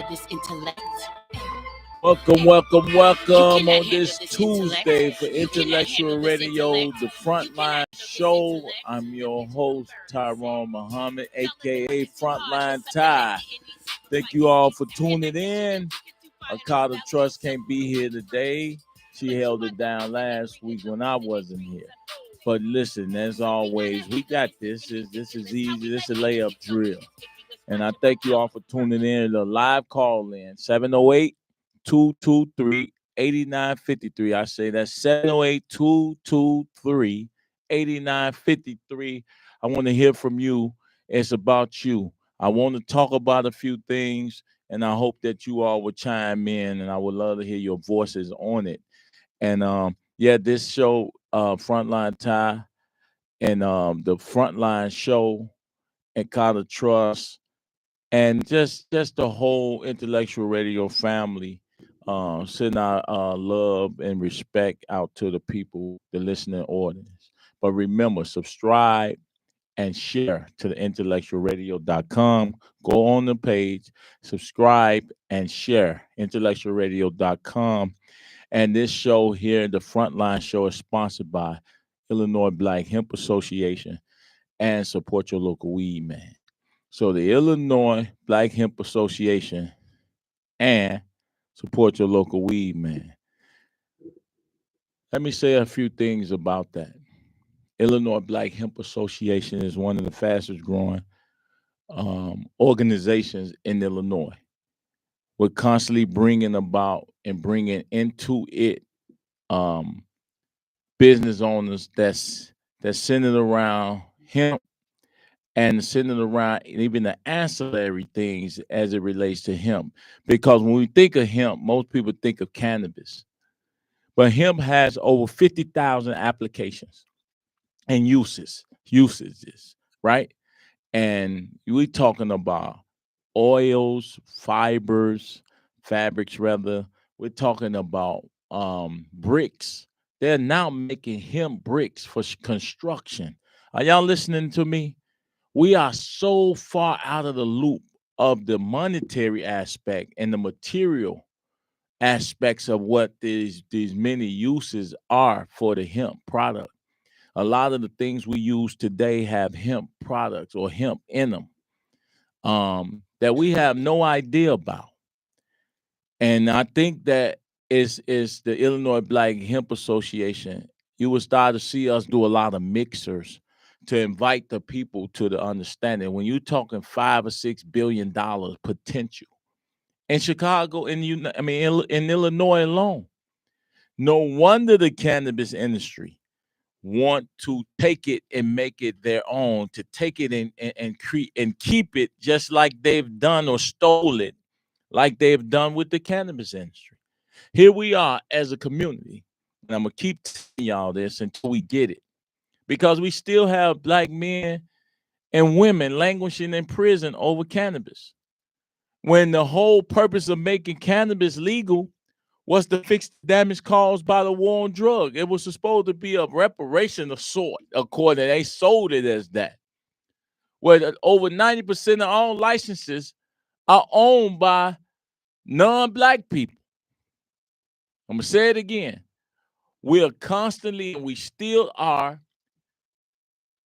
this intellect. Welcome on this Tuesday for Intellectual Radio, the Frontline Show. I'm your host, Tyrone Muhammad, a.k.a. Frontline Ty. Thank you all for tuning in. Akata Trust can't be here today. She held it down last week when I wasn't here. But listen, as always, we got this. This is easy. This is a layup drill. And I thank you all for tuning in. The live call in 708-223-8953. I say that's 708-223-8953. I want to hear from you. It's about you. I want to talk about a few things, and I hope that you all will chime in, and I would love to hear your voices on it. And this show, Frontline Tie, and the Frontline Show, and Akata Trust, and just the whole Intellectual Radio family, sending our love and respect out to the people, the listening audience. But remember, subscribe and share to the IntellectualRadio.com. Go on the page, subscribe and share, IntellectualRadio.com. And this show here, the Frontline Show, is sponsored by Illinois Black Hemp Association and Support Your Local Weed Man. So the Illinois Black Hemp Association and Support Your Local Weed Man. Let me say a few things about that. Illinois Black Hemp Association is one of the fastest growing organizations in Illinois. We're constantly bringing about and bringing into it business owners that's centered around hemp, and centered around even the ancillary things as it relates to hemp. Because when we think of hemp, most people think of cannabis. But hemp has over 50,000 applications and usages, right? And we're talking about oils, fibers, fabrics rather. We're talking about bricks. They're now making hemp bricks for construction. Are y'all listening to me? We are so far out of the loop of the monetary aspect and the material aspects of what these many uses are for the hemp product. A lot of the things we use today have hemp products or hemp in them that we have no idea about. And I think that is the Illinois Black Hemp Association. You will start to see us do a lot of mixers to invite the people to the understanding. When you're talking $5 or $6 billion potential in Chicago, in Illinois alone, no wonder the cannabis industry want to take it and make it their own, to take it and create and keep it just like they've done or stole it, like they've done with the cannabis industry. Here we are as a community, and I'm gonna keep telling y'all this until we get it. Because we still have black men and women languishing in prison over cannabis. When the whole purpose of making cannabis legal was to fix the damage caused by the war on drugs. It was supposed to be a reparation of sort, according, they sold it as that. Where over 90% of all licenses are owned by non-black people. I'm going to say it again. We are constantly, and we still are,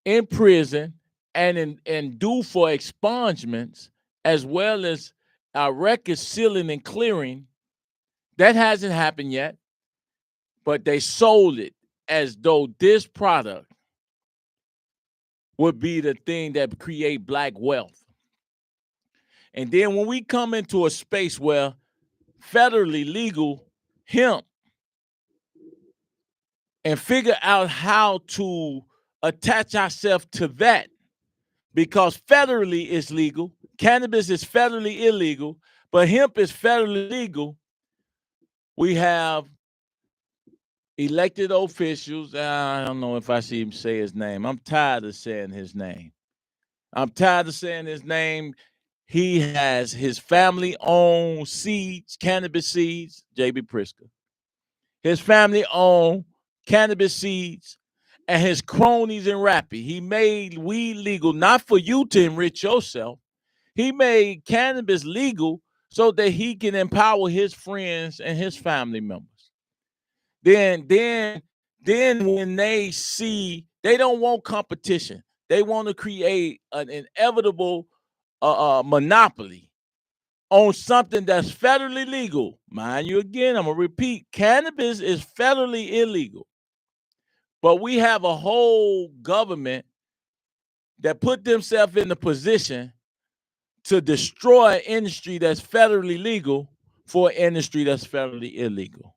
in prison and due for expungements, as well as our record sealing and clearing. That hasn't happened yet, but they sold it as though this product would be the thing that create black wealth. And then when we come into a space where federally legal hemp and figure out how to attach ourselves to that, because federally it's legal, cannabis is federally illegal, but hemp is federally legal. We have elected officials. I don't know if I should even say his name. I'm tired of saying his name. He has his family-owned seeds, cannabis seeds, J.B. Prisker. His family-owned cannabis seeds and his cronies in Rappy. He made weed legal, not for you to enrich yourself. He made cannabis legal so that he can empower his friends and his family members. Then when they see, they don't want competition. They want to create an inevitable monopoly on something that's federally legal. Mind you, again, I'm going to repeat, cannabis is federally illegal. But we have a whole government that put themselves in the position to destroy an industry that's federally legal for an industry that's federally illegal.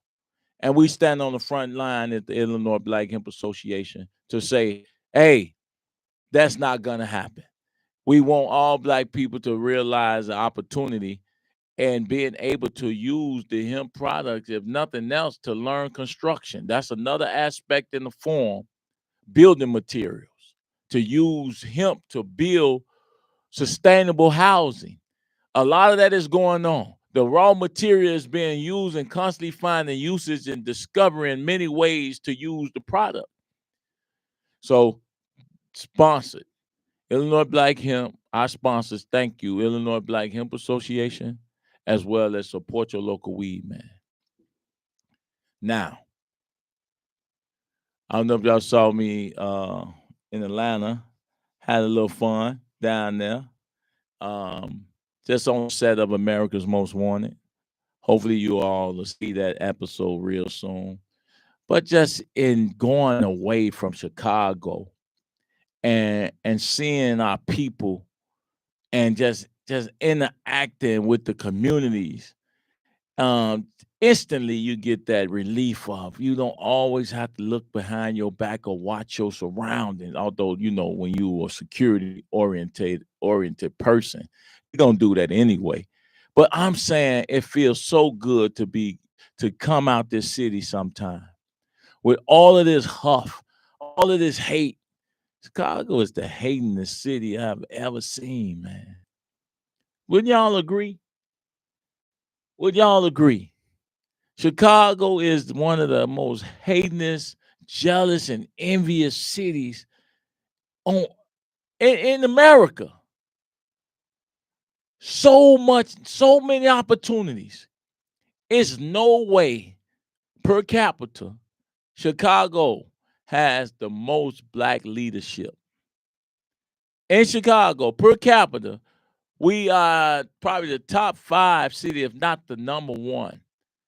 And we stand on the front line at the Illinois Black Hemp Association to say, hey, that's not going to happen. We want all Black people to realize the opportunity and being able to use the hemp products, if nothing else, to learn construction. That's another aspect in the form, building materials, to use hemp to build sustainable housing. A lot of that is going on. The raw material is being used and constantly finding usage and discovering many ways to use the product. So, sponsored. Illinois Black Hemp, our sponsors, thank you. Illinois Black Hemp Association, as well as support your local weed man. Now, I don't know if y'all saw me in Atlanta. Had a little fun down there. Just on set of America's Most Wanted. Hopefully you all will see that episode real soon. But just in going away from Chicago and seeing our people and just interacting with the communities, instantly you get that relief of, you don't always have to look behind your back or watch your surroundings. Although, you know, when you are security oriented person, you don't do that anyway. But I'm saying it feels so good to come out this city sometime with all of this huff, all of this hate. Chicago is the hatingest city I've ever seen, man. Wouldn't y'all agree? Would y'all agree? Chicago is one of the most hatingest, jealous, and envious cities in America. So many opportunities. It's no way per capita Chicago has the most Black leadership. In Chicago, per capita, we are probably the top 5 city, if not the number 1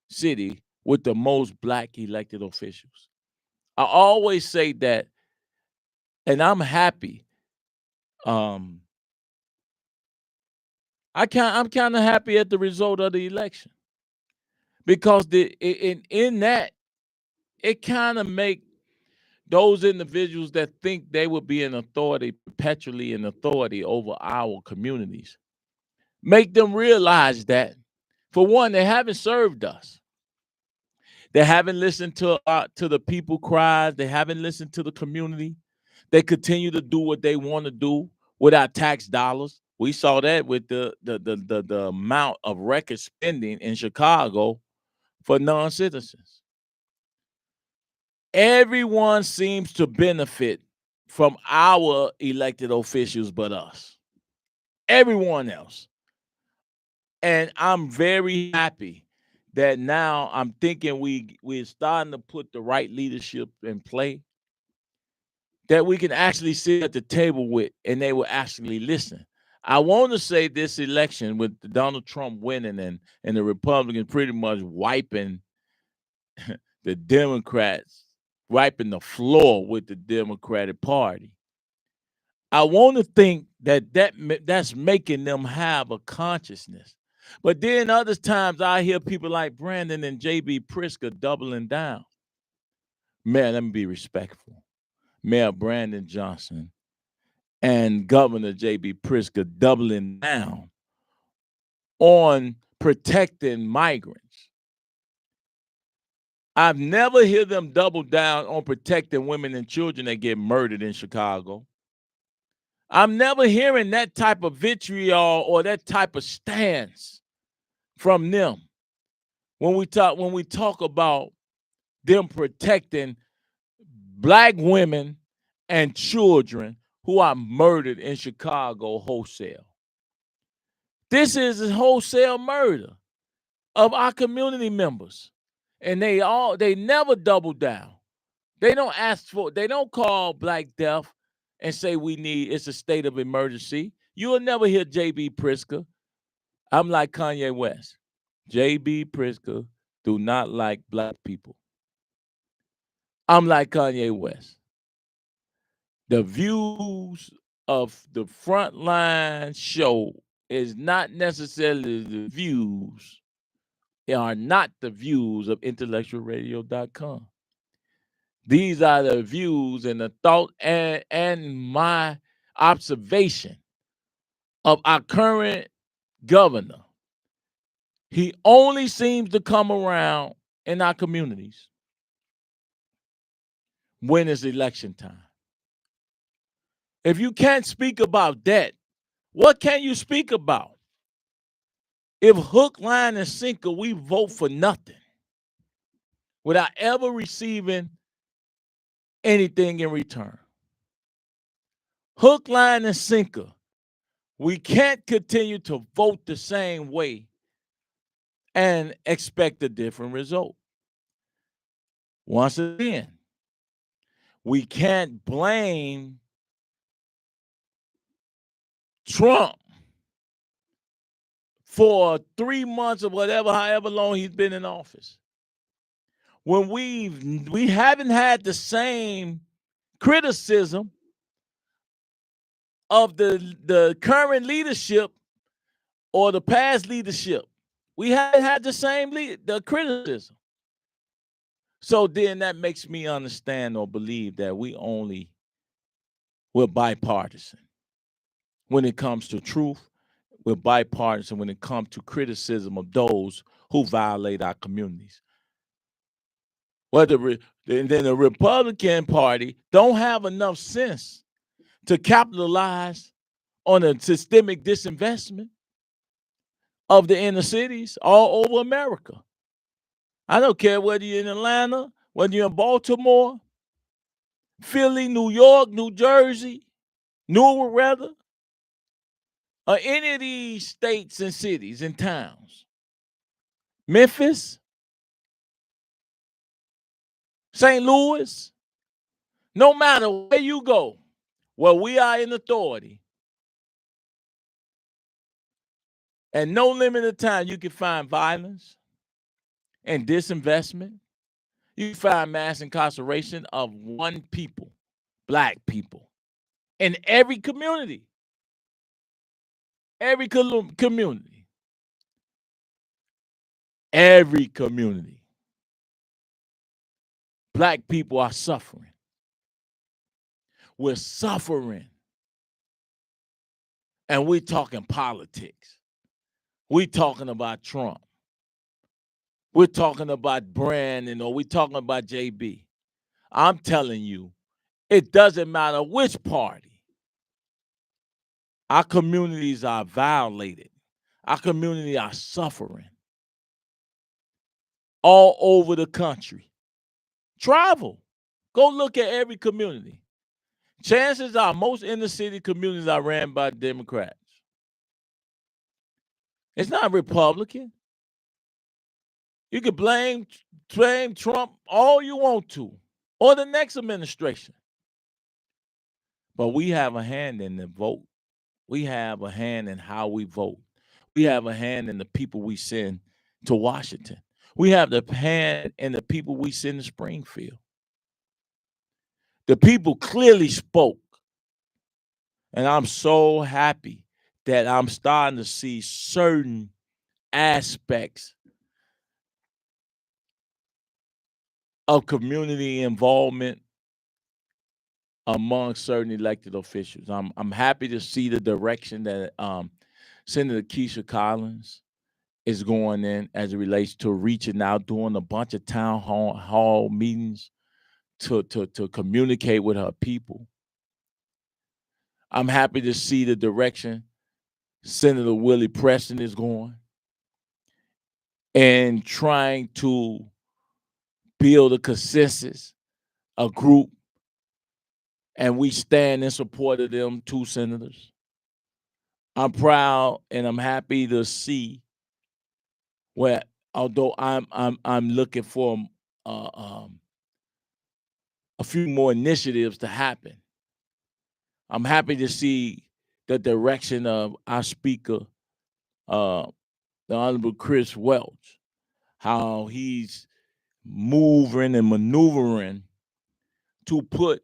city with the most Black elected officials. I always say that, and I'm happy. I'm kind of happy at the result of the election, because in that, it kind of make those individuals that think they will be in authority, perpetually in authority over our communities, make them realize that, for one, they haven't served us. They haven't listened to the people cries. They haven't listened to the community. They continue to do what they want to do with our tax dollars. We saw that with the amount of record spending in Chicago for non-citizens. Everyone seems to benefit from our elected officials but us. Everyone else. And I'm very happy that now I'm thinking we're starting to put the right leadership in play that we can actually sit at the table with, and they will actually listen. I want to say this election, with Donald Trump winning and the Republicans pretty much wiping the Democrats, wiping the floor with the Democratic Party, I want to think that's making them have a consciousness. But then other times I hear people like Brandon and J.B. Pritzker doubling down. Man, let me be respectful. Mayor Brandon Johnson and Governor J.B. Pritzker doubling down on protecting migrants. I've never heard them double down on protecting women and children that get murdered in Chicago. I'm never hearing that type of vitriol or that type of stance from them when we talk about them protecting Black women and children who are murdered in Chicago wholesale. This is a wholesale murder of our community members. And they never double down. They don't call Black Death and say it's a state of emergency. You will never hear J.B. Pritzker. I'm like Kanye West. J.B. Pritzker do not like Black people. I'm like Kanye West. The views of the Frontline show is not necessarily the views. They are not the views of IntellectualRadio.com. These are the views and the thought and my observation of our current governor. He only seems to come around in our communities when it's election time. If you can't speak about that, what can you speak about? If hook, line, and sinker, we vote for nothing without ever receiving anything in return. Hook, line, and sinker. We can't continue to vote the same way and expect a different result. Once again, we can't blame Trump for 3 months or however long he's been in office, when we haven't had the same criticism of the current leadership or the past leadership. We haven't had the same the criticism. So then that makes me understand or believe that we're bipartisan. When it comes to truth, we're bipartisan when it comes to criticism of those who violate our communities. Well, then the Republican Party don't have enough sense to capitalize on a systemic disinvestment of the inner cities all over America. I don't care whether you're in Atlanta, whether you're in Baltimore, Philly, New York, New Jersey, Newark rather, or any of these states and cities and towns. Memphis, St. Louis, no matter where you go, where we are in authority, and no limited time, you can find violence and disinvestment. You can find mass incarceration of one people, Black people, in every community. Every community. Every community. Black people are suffering. We're suffering. And we're talking politics. We're talking about Trump. We're talking about Brandon, or we're talking about JB. I'm telling you, it doesn't matter which party. Our communities are violated. Our community are suffering all over the country. Travel. Go look at every community. Chances are most inner city communities are ran by Democrats. It's not Republican. You can blame Trump all you want to, or the next administration. But we have a hand in the vote. We have a hand in how we vote. We have a hand in the people we send to Washington. We have the hand in the people we send to Springfield. The people clearly spoke. And I'm so happy that I'm starting to see certain aspects of community involvement among certain elected officials. I'm happy to see the direction that Senator Keisha Collins is going in as it relates to reaching out, doing a bunch of town hall meetings to communicate with her people. I'm happy to see the direction Senator Willie Preston is going and trying to build a consensus, a group, and we stand in support of them two senators. I'm proud and I'm happy to see where, although I'm looking for uh, um, a few more initiatives to happen. I'm happy to see the direction of our speaker, uh, the Honorable Chris Welch, how he's moving and maneuvering to put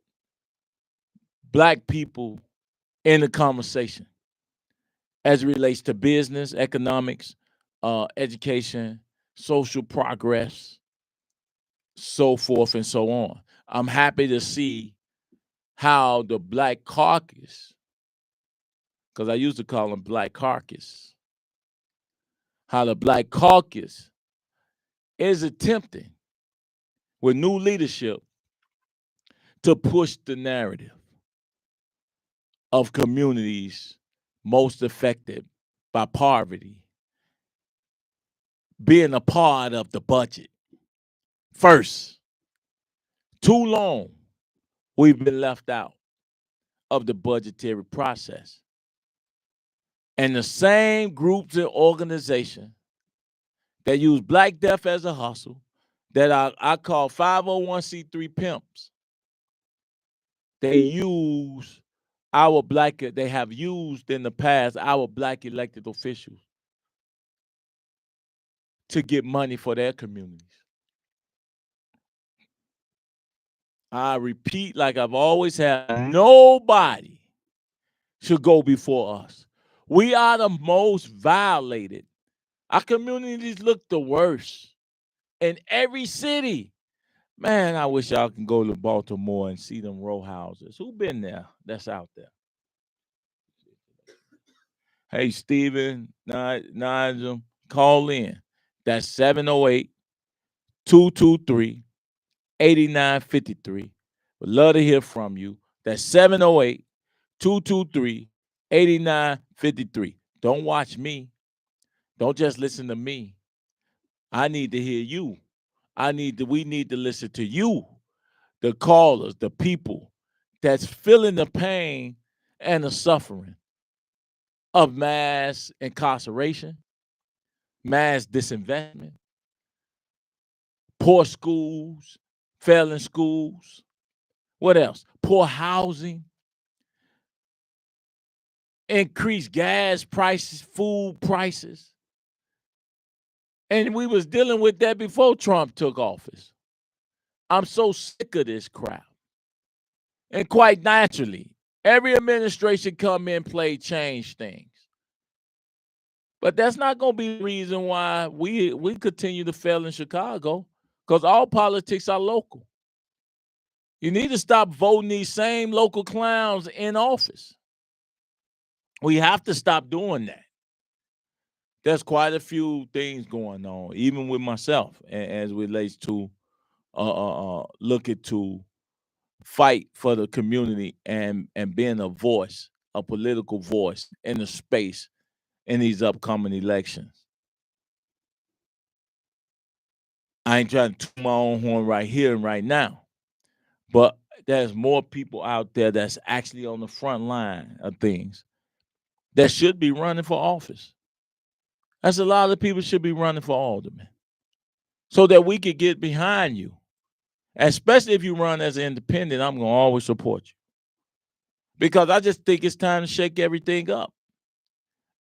Black people in the conversation as it relates to business, economics, education, social progress, so forth and so on. I'm happy to see how the Black Caucus, because I used to call them Black Caucus, how the Black Caucus is attempting with new leadership to push the narrative of communities most affected by poverty being a part of the budget. First, too long we've been left out of the budgetary process. And the same groups and organizations that use Black Death as a hustle, that I call 501c3 pimps, they have used in the past our Black elected officials to get money for their communities. I repeat, like I've always had, nobody should go before us. We are the most violated. Our communities look the worst in every city. Man, I wish y'all can go to Baltimore and see them row houses. Who been there that's out there? Hey, Stephen, Nigel, call in. That's 708-223-8953. Would love to hear from you. That's 708-223-8953. Don't watch me. Don't just listen to me. I need to hear you. We need to listen to you, the callers, the people that's feeling the pain and the suffering of mass incarceration, mass disinvestment, poor schools, failing schools. What else? Poor housing, increased gas prices, food prices. And we was dealing with that before Trump took office. I'm so sick of this crap. And quite naturally, every administration come in, play, change things. But that's not going to be the reason why we continue to fail in Chicago, because all politics are local. You need to stop voting these same local clowns in office. We have to stop doing that. There's quite a few things going on, even with myself, as relates to looking to fight for the community and being a voice, a political voice in the space in these upcoming elections. I ain't trying to toot my own horn right here and right now, but there's more people out there that's actually on the front line of things that should be running for office. That's a lot of people should be running for alderman so that we could get behind you. Especially if you run as an independent, I'm going to always support you. Because I just think it's time to shake everything up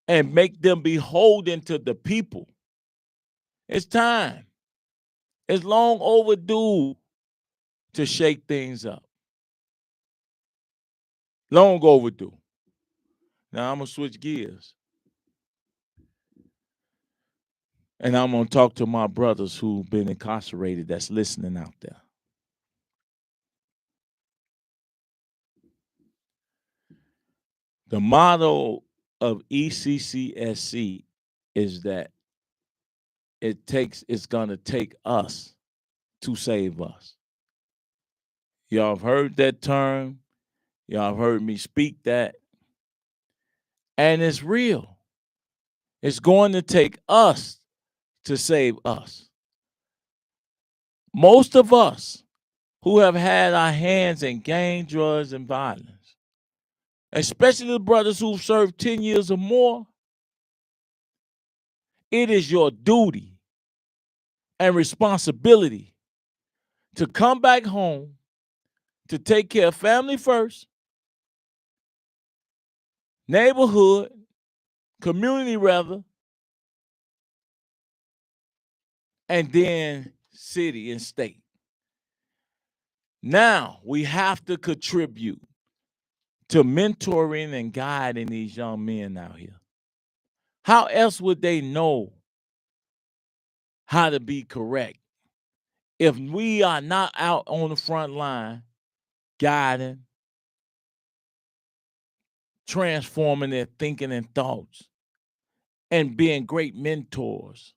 and make them beholden to the people. It's time. It's long overdue to shake things up. Long overdue. Now I'm going to switch gears. And I'm going to talk to my brothers who've been incarcerated that's listening out there. The motto of ECCSC is that it's going to take us to save us. Y'all have heard that term. Y'all have heard me speak that. And it's real. It's going to take us to save us. Most of us who have had our hands in gang, drugs, and violence especially the brothers who've served 10 years or more, it is your duty and responsibility to come back home, to take care of family first, neighborhood, community rather, and then city and state. Now we have to contribute to mentoring and guiding these young men out here. How else would they know how to be correct if we are not out on the front line guiding, transforming their thinking and thoughts, and being great mentors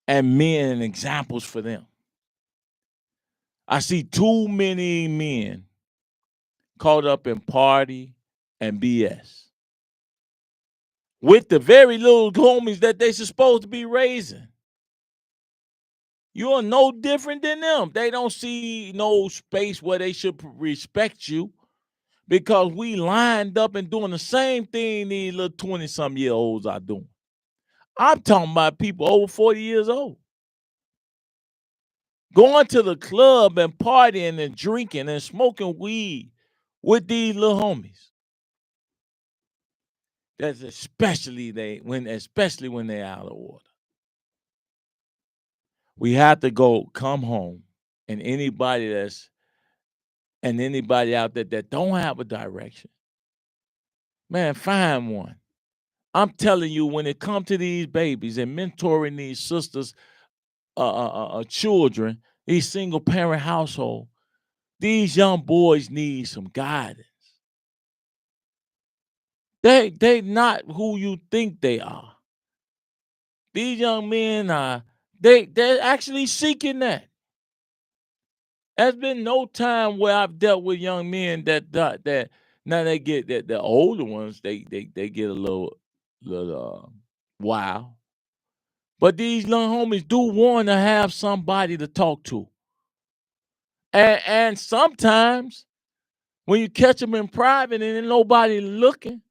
and men and examples for them? I see too many men caught up in party and BS with the very little homies that they supposed to be raising. You're no different than them. They don't see no space where they should respect you because we lined up and doing the same thing these little 20-some-year-olds are doing. I'm talking about people over 40 years old. Going to the club and partying and drinking and smoking weed with these little homies. That's especially when they're out of order. We have to come home, and anybody out there that don't have a direction, man, find one. I'm telling you, when it comes to these babies and mentoring these sisters, children, these single parent household, these young boys need some guidance. They not who you think they are. These young men they're actually seeking that. There's been no time where I've dealt with young men that now they get that the older ones they get a little wild. But these young homies do want to have somebody to talk to. And sometimes when you catch them in private and then nobody looking,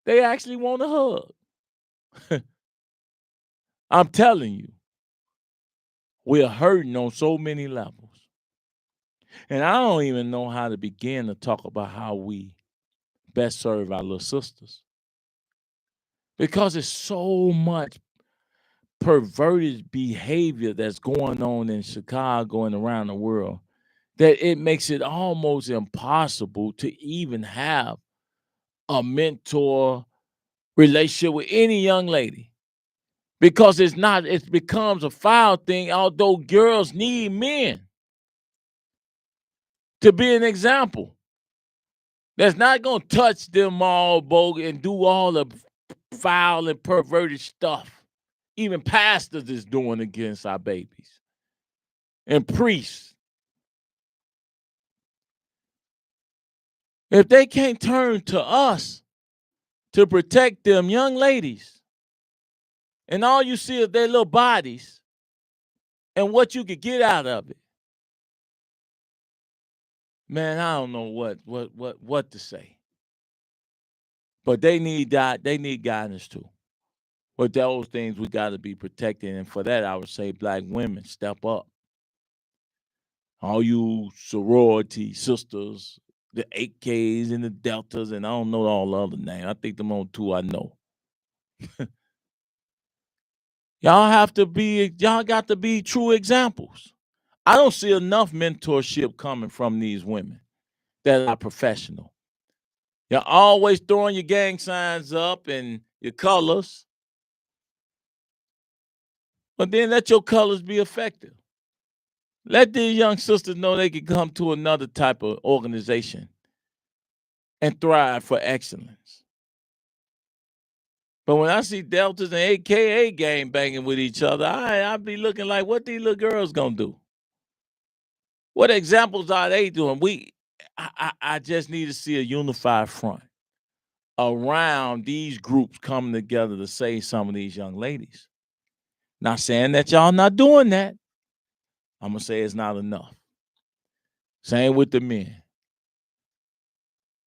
they actually want a hug. I'm telling you, we're hurting on so many levels. And I don't even know how to begin to talk about how we best serve our little sisters. Because it's so much perverted behavior that's going on in Chicago and around the world that it makes it almost impossible to even have a mentor relationship with any young lady. Because it becomes a foul thing, although girls need men to be an example. That's not going to touch them all, and do all the foul and perverted stuff. Even pastors is doing against our babies. And priests. If they can't turn to us to protect them young ladies, and all you see is their little bodies and what you could get out of it, man, I don't know what to say. But they need guidance too. But those things we got to be protected, and for that I would say black women step up. All you sorority sisters, the 8Ks and the Deltas, and I don't know all the other names. I think them on two I know. Y'all got to be true examples. I don't see enough mentorship coming from these women that are professional. You're always throwing your gang signs up and your colors. But then let your colors be effective. Let these young sisters know they can come to another type of organization and thrive for excellence. But when I see Deltas and AKA gang banging with each other, I be looking like, what these little girls gonna do? What examples are they doing? I just need to see a unified front around these groups coming together to save some of these young ladies. Not saying that y'all not doing that. I'm gonna say it's not enough. Same with the men.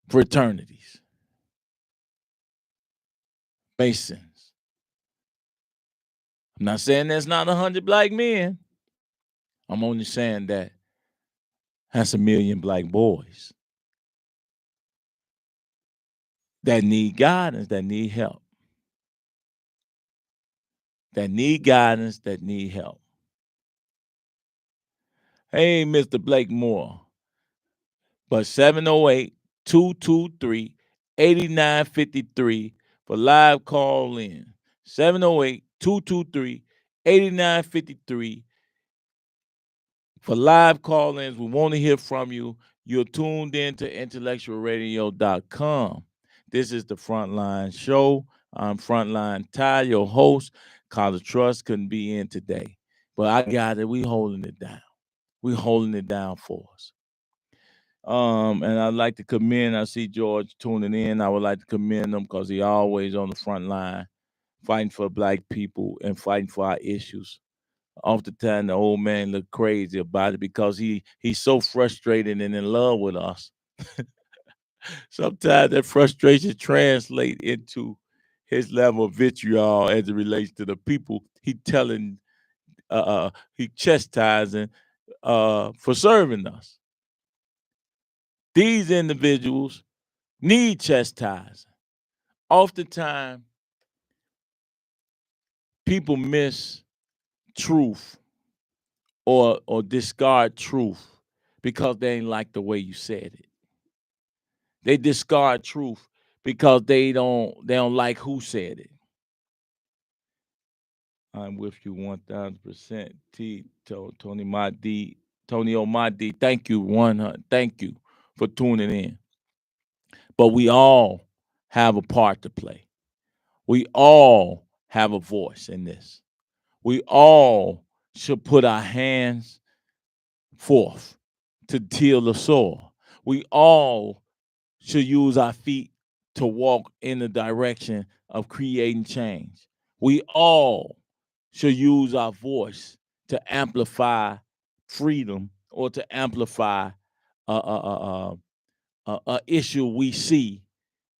fraternities, Masons. I'm not saying there's not 100 black men. I'm only saying that that's a million black boys that need guidance, that need help, that need guidance, that need help. Hey, Mr. Blakemore, but 708-223-8953 for live call in. 708-223-8953 for live call-ins. We want to hear from you. You're tuned in to IntellectualRadio.com. This is the Frontline Show. I'm Frontline Ty, your host. College Trust couldn't be in today, but I got it. We holding it down. We holding it down for us. And I'd like to commend. I see George tuning in. I would like to commend him because he always on the front line, fighting for black people and fighting for our issues. Oftentimes the old man look crazy about it because he's so frustrated and in love with us. Sometimes that frustration translates into his level of vitriol as it relates to the people he chastising for serving us. These individuals need chastising. Oftentimes people miss truth or discard truth because they ain't like the way you said it. They discard truth because they don't like who said it. I'm with you 1,000%. Tony Madi, Tony O'Madi, thank you 100. Thank you for tuning in. But we all have a part to play. We all have a voice in this. We all should put our hands forth to till the soil. We all should use our feet to walk in the direction of creating change. We all should use our voice to amplify freedom or to amplify a issue we see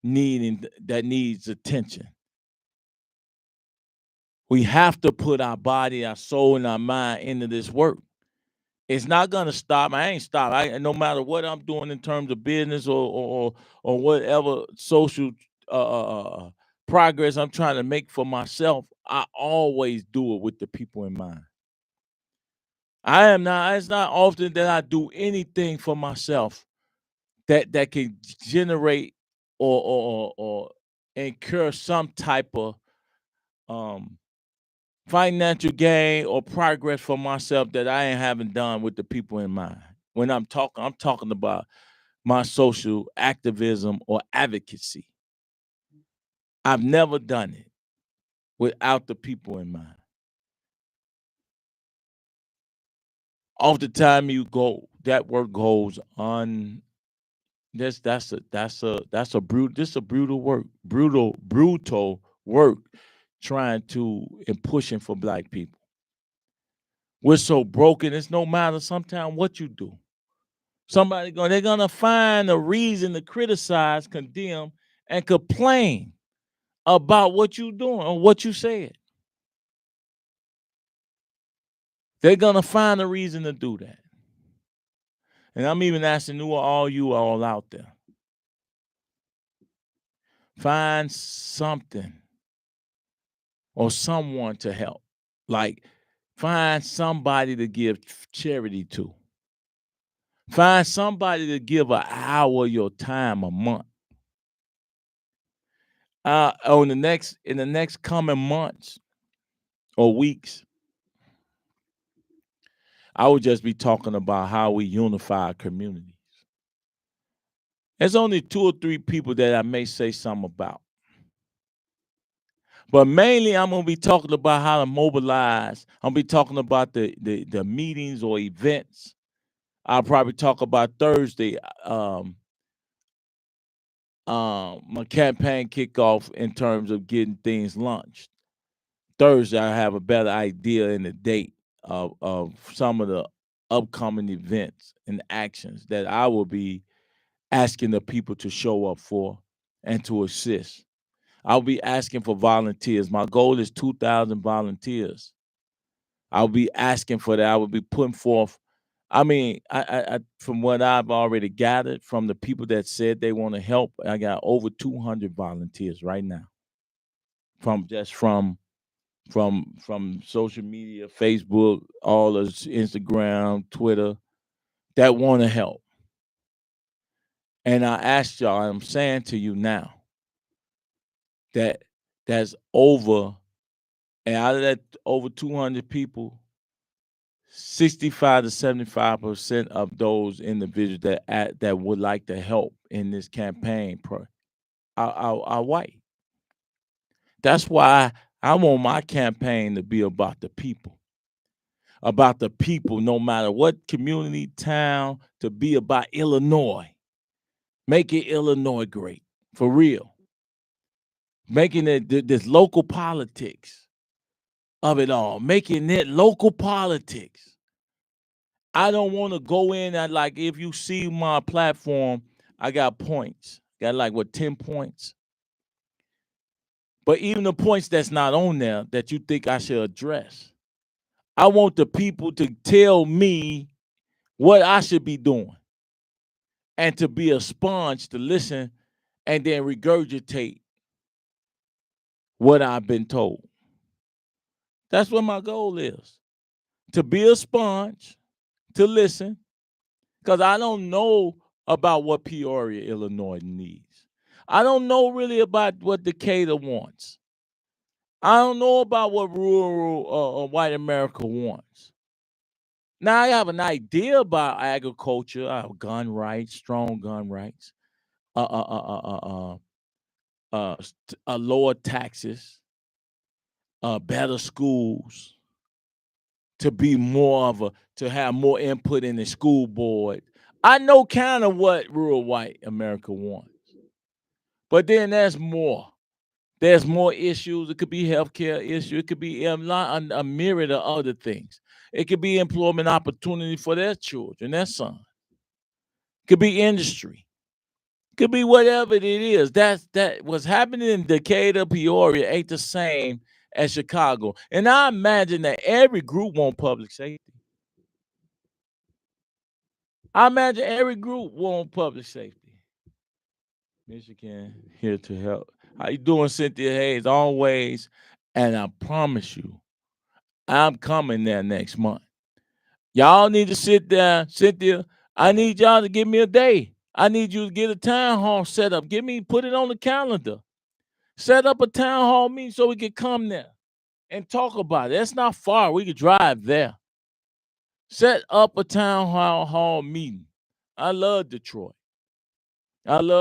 that needs attention. We have to put our body, our soul, and our mind into this work. It's not gonna stop. I ain't stop. No matter what I'm doing in terms of business or whatever social progress I'm trying to make for myself. I always do it with the people in mind. It's not often that I do anything for myself that can generate or incur some type of financial gain or progress for myself that I ain't haven't done with the people in mind. When I'm talking about my social activism or advocacy. I've never done it without the people in mind. Oftentimes that work goes on. That's a brutal work, brutal work, trying to and pushing for black people. We're so broken. It's no matter sometimes what you do. They're gonna find a reason to criticize, condemn, and complain about what you're doing or what you said. They're gonna find a reason to do that. And I'm even asking all you all out there. Find something or someone to help. Like, find somebody to give charity to. Find somebody to give an hour of your time a month. In the next coming months or weeks, I would just be talking about how we unify our communities. There's only 2 or 3 people that I may say something about. But mainly, I'm going to be talking about how to mobilize. I'm going to be talking about the meetings or events. I'll probably talk about Thursday, my campaign kickoff in terms of getting things launched. Thursday, I have a better idea in the date of some of the upcoming events and actions that I will be asking the people to show up for and to assist. I'll be asking for volunteers. My goal is 2,000 volunteers. I'll be asking for that. I will be putting forth. I mean, I from what I've already gathered from the people that said they want to help, I got over 200 volunteers right now. From social media, Facebook, all of Instagram, Twitter, that want to help. And I asked y'all, I'm saying to you now that that's over, and out of that over 200 people, 65 to 75% of those individuals that would like to help in this campaign are white. That's why I want my campaign to be about the people. About the people, no matter what community, town, to be about Illinois. Make it Illinois great, for real. Making it this local politics of it all. Making it local politics. I don't want to go in at, like, if you see my platform, I got points. Got like 10 points. But even the points that's not on there that you think I should address, I want the people to tell me what I should be doing and to be a sponge to listen and then regurgitate what I've been told. That's what my goal is, to be a sponge, to listen, because I don't know about what Peoria, Illinois needs. I don't know really about what Decatur wants. I don't know about what rural white America wants. Now, I have an idea about agriculture, gun rights, strong gun rights, lower taxes, better schools, to have more input in the school board. I know kind of what rural white America wants. But then there's more. There's more issues. It could be healthcare issue. It could be a myriad of other things. It could be employment opportunity for their children, their sons. It could be industry. It could be whatever it is. That what's happening in Decatur, Peoria ain't the same as Chicago. And I imagine that every group wants public safety. I imagine every group wants public safety. Michigan here to help. How you doing, Cynthia Hayes? Always. And I promise you, I'm coming there next month. Y'all need to sit down. Cynthia, I need y'all to give me a day. I need you to get a town hall set up. Put it on the calendar. Set up a town hall meeting so we can come there and talk about it. That's not far. We could drive there. Set up a town hall meeting. I love Detroit. I love